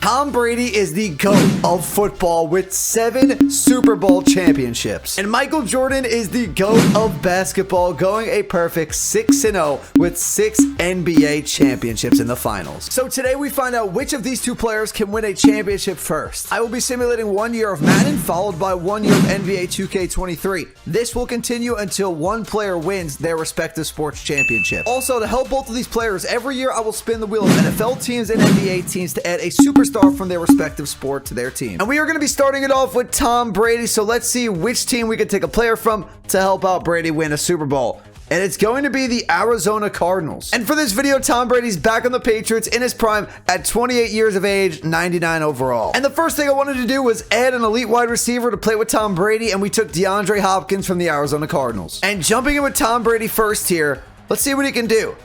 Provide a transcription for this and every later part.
Tom Brady is the GOAT of football with 7 Super Bowl championships. And Michael Jordan is the GOAT of basketball, going a perfect 6-0 with 6 NBA championships in the finals. So today we find out which of these two players can win a championship first. I will be simulating 1 year of Madden followed by 1 year of NBA 2K23. This will continue until one player wins their respective sports championship. Also, to help both of these players, every year I will spin the wheel of NFL teams and NBA teams to add a superstar from their respective sport to their team. And we are going to be starting it off with Tom Brady, so let's see which team we can take a player from to help out Brady win a Super Bowl. And it's going to be the Arizona Cardinals. And for this video, Tom Brady's back on the Patriots in his prime at 28 years of age, 99 overall. And the first thing I wanted to do was add an elite wide receiver to play with Tom Brady, and we took DeAndre Hopkins from the Arizona Cardinals. And jumping in with Tom Brady first here, let's see what he can do.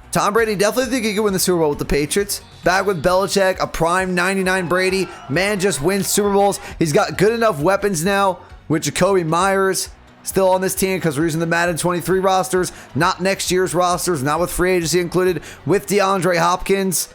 Tom Brady definitely think he can win the Super Bowl with the Patriots. Back with Belichick, a prime 99 Brady. Man just wins Super Bowls. He's got good enough weapons now with Jacoby Myers still on this team because we're using the Madden 23 rosters, not next year's rosters, not with free agency included, with DeAndre Hopkins.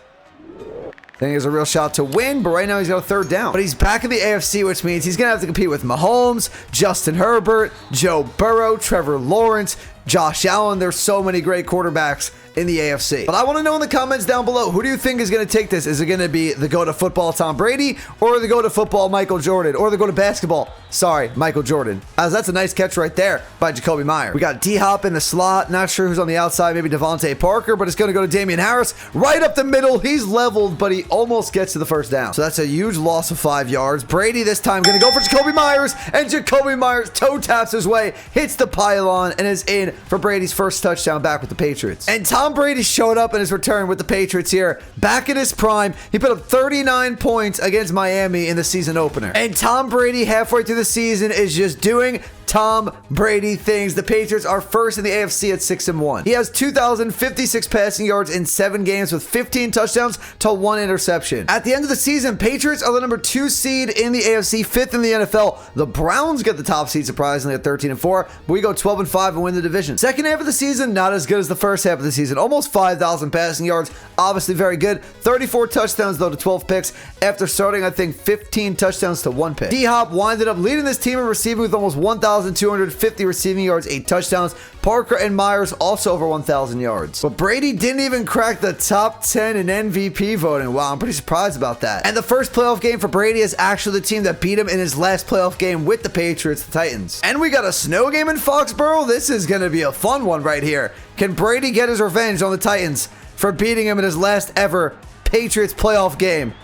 I think there's a real shot to win, but right now he's got a third down. But he's back in the AFC, which means he's going to have to compete with Mahomes, Justin Herbert, Joe Burrow, Trevor Lawrence, Josh Allen. There's so many great quarterbacks in the AFC. But I want to know in the comments down below, who do you think is going to take this? Is it going to be the GOAT of football Tom Brady, or the GOAT of football Michael Jordan, or the GOAT of basketball, Michael Jordan? As that's a nice catch right there by Jacoby Myers. We got D-Hop in the slot. Not sure who's on the outside. Maybe Devontae Parker, but it's going to go to Damian Harris right up the middle. He's leveled, but he almost gets to the first down. So that's a huge loss of 5 yards. Brady this time going to go for Jacoby Myers, and Jacoby Myers toe taps his way, hits the pylon, and is in for Brady's first touchdown back with the Patriots. And Tom Brady showed up in his return with the Patriots here, back in his prime. He put up 39 points against Miami in the season opener. And Tom Brady halfway through the season is just doing Tom Brady things. The Patriots are first in the AFC at 6-1. He has 2,056 passing yards in 7 games with 15 touchdowns to 1 interception. At the end of the season, Patriots are the number 2 seed in the AFC, 5th in the NFL. The Browns get the top seed surprisingly at 13-4, but we go 12-5 and win the division. Second half of the season, not as good as the first half of the season. Almost 5,000 passing yards, obviously very good. 34 touchdowns though to 12 picks after starting, I think, 15 touchdowns to 1 pick. D-Hop winded up leading this team in receiving with almost 1,250 receiving yards, 8 touchdowns. Parker and Myers also over 1,000 yards. But Brady didn't even crack the top 10 in MVP voting. Wow, I'm pretty surprised about that. And the first playoff game for Brady is actually the team that beat him in his last playoff game with the Patriots, the Titans. And we got a snow game in Foxborough. This is going to be a fun one right here. Can Brady get his revenge on the Titans for beating him in his last ever Patriots playoff game?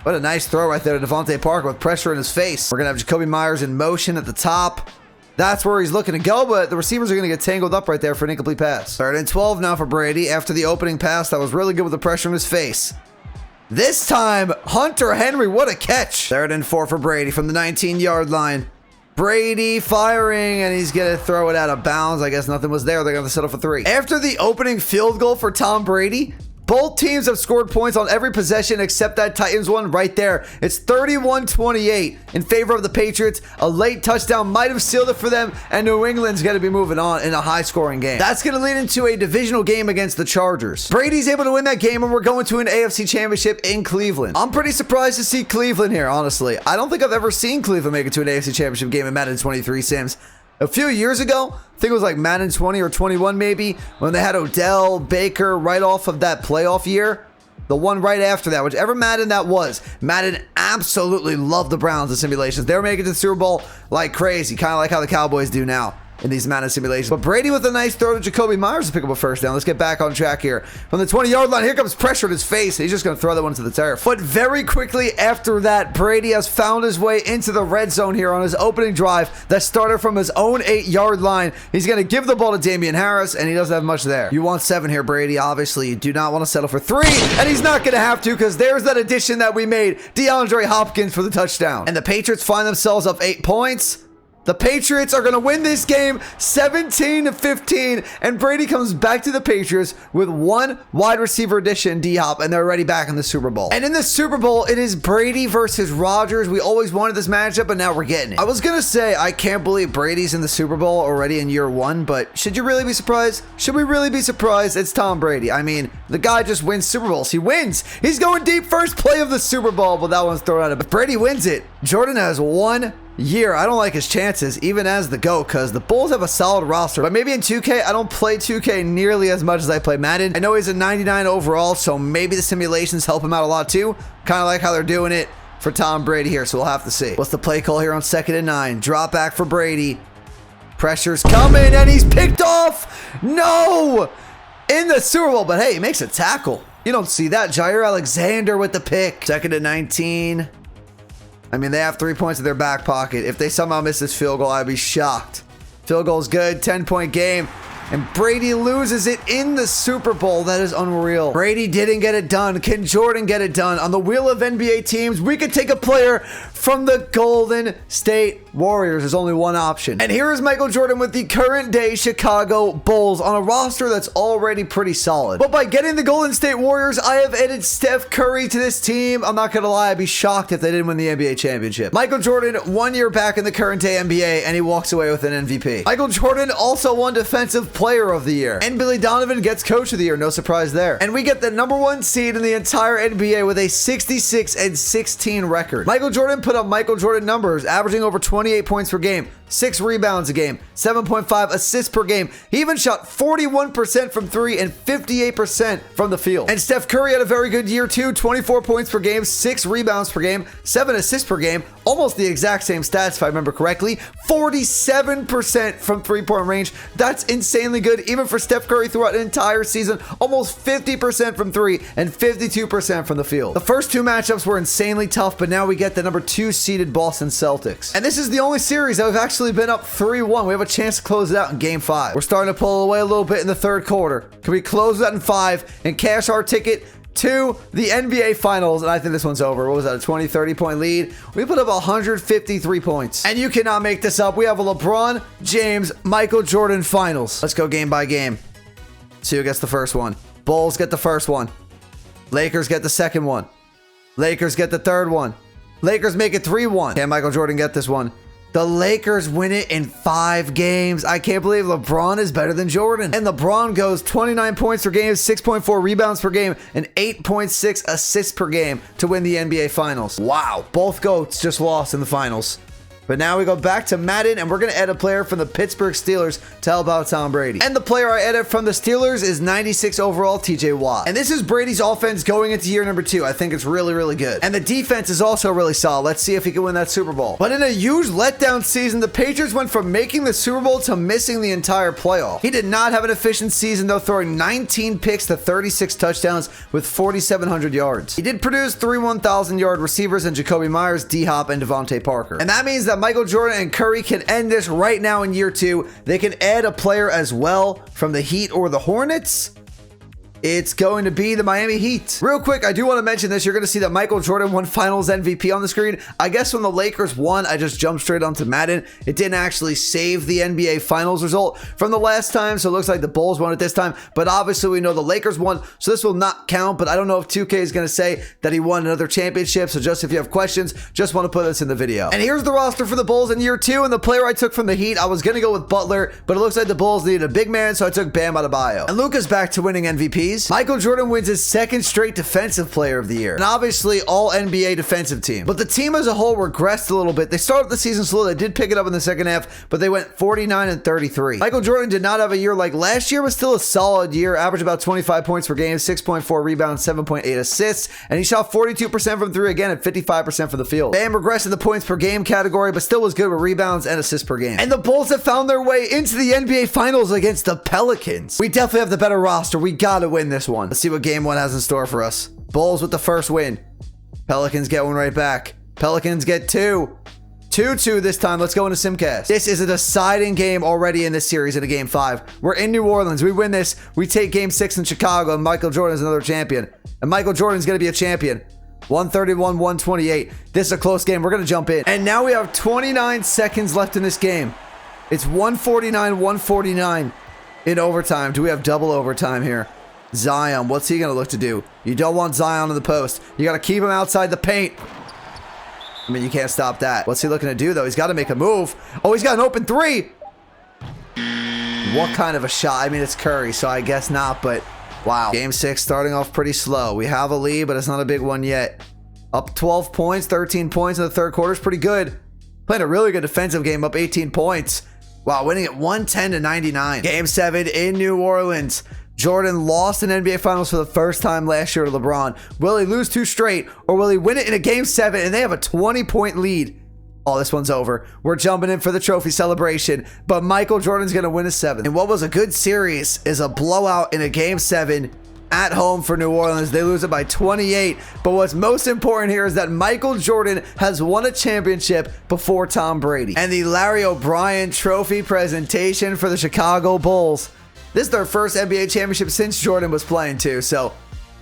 What a nice throw right there to Devontae Parker with pressure in his face. We're going to have Jacoby Myers in motion at the top. That's where he's looking to go, but the receivers are going to get tangled up right there for an incomplete pass. 3rd and 12 now for Brady after the opening pass that was really good with the pressure in his face. This time, Hunter Henry, what a catch. 3rd and 4 for Brady from the 19-yard line. Brady firing, and he's going to throw it out of bounds. I guess nothing was there. They're going to settle for 3. After the opening field goal for Tom Brady, both teams have scored points on every possession except that Titans one right there. It's 31-28 in favor of the Patriots. A late touchdown might have sealed it for them, and New England's going to be moving on in a high-scoring game. That's going to lead into a divisional game against the Chargers. Brady's able to win that game, and we're going to an AFC championship in Cleveland. I'm pretty surprised to see Cleveland here, honestly. I don't think I've ever seen Cleveland make it to an AFC championship game in Madden 23 Sims. A few years ago, I think it was like Madden 20 or 21 maybe, when they had Odell, Baker right off of that playoff year. The one right after that, whichever Madden that was. Madden absolutely loved the Browns in simulations. They were making it to the Super Bowl like crazy, kind of like how the Cowboys do now in these Madden simulations. But Brady with a nice throw to Jacoby Myers to pick up a first down. Let's get back on track here. From the 20-yard line, here comes pressure in his face. He's just going to throw that one to the turf. But very quickly after that, Brady has found his way into the red zone here on his opening drive that started from his own 8-yard line. He's going to give the ball to Damian Harris, and he doesn't have much there. You want 7 here, Brady. Obviously, you do not want to settle for 3, and he's not going to have to because there's that addition that we made, DeAndre Hopkins for the touchdown. And the Patriots find themselves up 8 points. The Patriots are going to win this game 17-15, and Brady comes back to the Patriots with one wide receiver addition, D-Hop, and they're already back in the Super Bowl. And in the Super Bowl, it is Brady versus Rodgers. We always wanted this matchup, but now we're getting it. I was going to say, I can't believe Brady's in the Super Bowl already in year one, but should you really be surprised? Should we really be surprised? It's Tom Brady. I mean, the guy just wins Super Bowls. He wins. He's going deep first play of the Super Bowl, but that one's thrown out. If Brady wins it, Jordan has 1 year. I don't like his chances, even as the GOAT, because the Bulls have a solid roster. But maybe in 2K, I don't play 2K nearly as much as I play Madden. I know he's a 99 overall, so maybe the simulations help him out a lot too. Kind of like how they're doing it for Tom Brady here, so we'll have to see. What's the play call here on 2nd and 9? Drop back for Brady. Pressure's coming, and he's picked off. No! In the Super Bowl, but hey, he makes a tackle. You don't see that. Jair Alexander with the pick. 2nd and 19. I mean, they have 3 points in their back pocket. If they somehow miss this field goal, I'd be shocked. Field goal's good, 10-point game. And Brady loses it in the Super Bowl. That is unreal. Brady didn't get it done. Can Jordan get it done? On the wheel of NBA teams, we could take a player from the Golden State Warriors. There's only one option. And here is Michael Jordan with the current day Chicago Bulls on a roster that's already pretty solid. But by getting the Golden State Warriors, I have added Steph Curry to this team. I'm not going to lie. I'd be shocked if they didn't win the NBA championship. Michael Jordan, 1 year back in the current day NBA, and he walks away with an MVP. Michael Jordan also won Defensive Player of the Year. And Billy Donovan gets Coach of the Year. No surprise there. And we get the #1 seed in the entire NBA with a 66-16 record. Michael Jordan put up Michael Jordan numbers, averaging over 28 points per game, 6 rebounds a game, 7.5 assists per game. He even shot 41% from 3 and 58% from the field. And Steph Curry had a very good year too, 24 points per game, 6 rebounds per game, 7 assists per game, almost the exact same stats if I remember correctly, 47% from 3-point range. That's insanely good even for Steph Curry throughout an entire season, almost 50% from 3 and 52% from the field. The first 2 matchups were insanely tough, but now we get the #2 seeded Boston Celtics. And this is the only series that we've actually been up 3-1. We have a chance to close it out in game 5. We're starting to pull away a little bit in the 3rd quarter. Can we close that in 5 and cash our ticket to the NBA Finals? And I think this one's over. What was that, a 20-30 point lead? We put up 153 points. And you cannot make this up. We have a LeBron James, Michael Jordan Finals. Let's go game by game. See who gets the first one. Bulls get the first one. Lakers get the second one. Lakers get the third one. Lakers make it 3-1. Can Michael Jordan get this one? The Lakers win it in 5 games. I can't believe LeBron is better than Jordan. And LeBron goes 29 points per game, 6.4 rebounds per game, and 8.6 assists per game to win the NBA Finals. Wow. Both GOATs just lost in the finals. But now we go back to Madden, and we're going to add a player from the Pittsburgh Steelers to help out Tom Brady. And the player I added from the Steelers is 96 overall TJ Watt. And this is Brady's offense going into year #2. I think it's really, really good. And the defense is also really solid. Let's see if he can win that Super Bowl. But in a huge letdown season, the Patriots went from making the Super Bowl to missing the entire playoff. He did not have an efficient season, though, throwing 19 picks to 36 touchdowns with 4,700 yards. He did produce 3 1,000-yard receivers in Jacoby Myers, D-Hop, and Devontae Parker. And that means that Michael Jordan and Curry can end this right now in year 2. They can add a player as well from the Heat or the Hornets. It's going to be the Miami Heat. Real quick, I do want to mention this. You're going to see that Michael Jordan won Finals MVP on the screen. I guess when the Lakers won, I just jumped straight onto Madden. It didn't actually save the NBA Finals result from the last time, so it looks like the Bulls won it this time. But obviously, we know the Lakers won, so this will not count. But I don't know if 2K is going to say that he won another championship. So just if you have questions, just want to put this in the video. And here's the roster for the Bulls in year 2. And the player I took from the Heat, I was going to go with Butler, but it looks like the Bulls needed a big man, so I took Bam Adebayo. And Luka's back to winning MVPs. Michael Jordan wins his 2nd straight Defensive Player of the Year. And obviously, all NBA defensive team. But the team as a whole regressed a little bit. They started the season slow. They did pick it up in the second half, but they went 49-33. Michael Jordan did not have a year like last year, but still a solid year. Averaged about 25 points per game, 6.4 rebounds, 7.8 assists, and he shot 42% from 3 again and 55% from the field. Bam regressed in the points per game category, but still was good with rebounds and assists per game. And the Bulls have found their way into the NBA Finals against the Pelicans. We definitely have the better roster. We gotta win this one. Let's see what game 1 has in store for us. Bulls with the first win. Pelicans get one right back. Pelicans get 2. 2-2 this time. Let's go into Simcast. This is a deciding game already in this series in a game 5. We're in New Orleans. We win this. We take game 6 in Chicago, and Michael Jordan is another champion. And Michael Jordan's going to be a champion. 131, 128. This is a close game. We're going to jump in. And now we have 29 seconds left in this game. It's 149, 149 in overtime. Do we have double overtime here? Zion, what's he going to look to do? You don't want Zion in the post. You got to keep him outside the paint. I mean, you can't stop that. What's he looking to do, though? He's got to make a move. Oh, he's got an open three. What kind of a shot? I mean, it's Curry, so I guess not, but wow. Game 6 starting off pretty slow. We have a lead, but it's not a big one yet. Up 12 points, 13 points in the third quarter is pretty good. Playing a really good defensive game, up 18 points. Wow, winning at 110 to 99. Game 7 in New Orleans. Jordan lost in NBA Finals for the first time last year to LeBron. Will he lose 2 straight, or will he win it in a Game 7 and they have a 20-point lead? Oh, this one's over. We're jumping in for the trophy celebration, but Michael Jordan's going to win a 7th. And what was a good series is a blowout in a Game 7 at home for New Orleans. They lose it by 28, but what's most important here is that Michael Jordan has won a championship before Tom Brady. And the Larry O'Brien trophy presentation for the Chicago Bulls. This is their first NBA championship since Jordan was playing too, so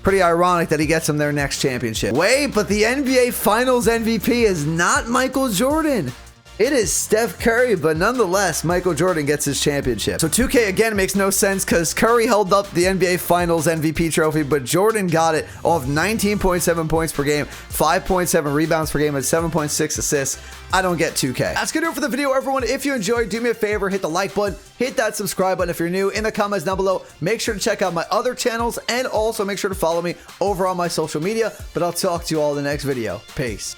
pretty ironic that he gets them their next championship. Wait, but the NBA Finals MVP is not Michael Jordan. It is Steph Curry, but nonetheless, Michael Jordan gets his championship. So 2K again makes no sense because Curry held up the NBA Finals MVP trophy, but Jordan got it off 19.7 points per game, 5.7 rebounds per game, and 7.6 assists. I don't get 2K. That's gonna do it for the video, everyone. If you enjoyed, do me a favor, hit the like button, hit that subscribe button if you're new. In the comments down below, make sure to check out my other channels, and also make sure to follow me over on my social media. But I'll talk to you all in the next video. Peace.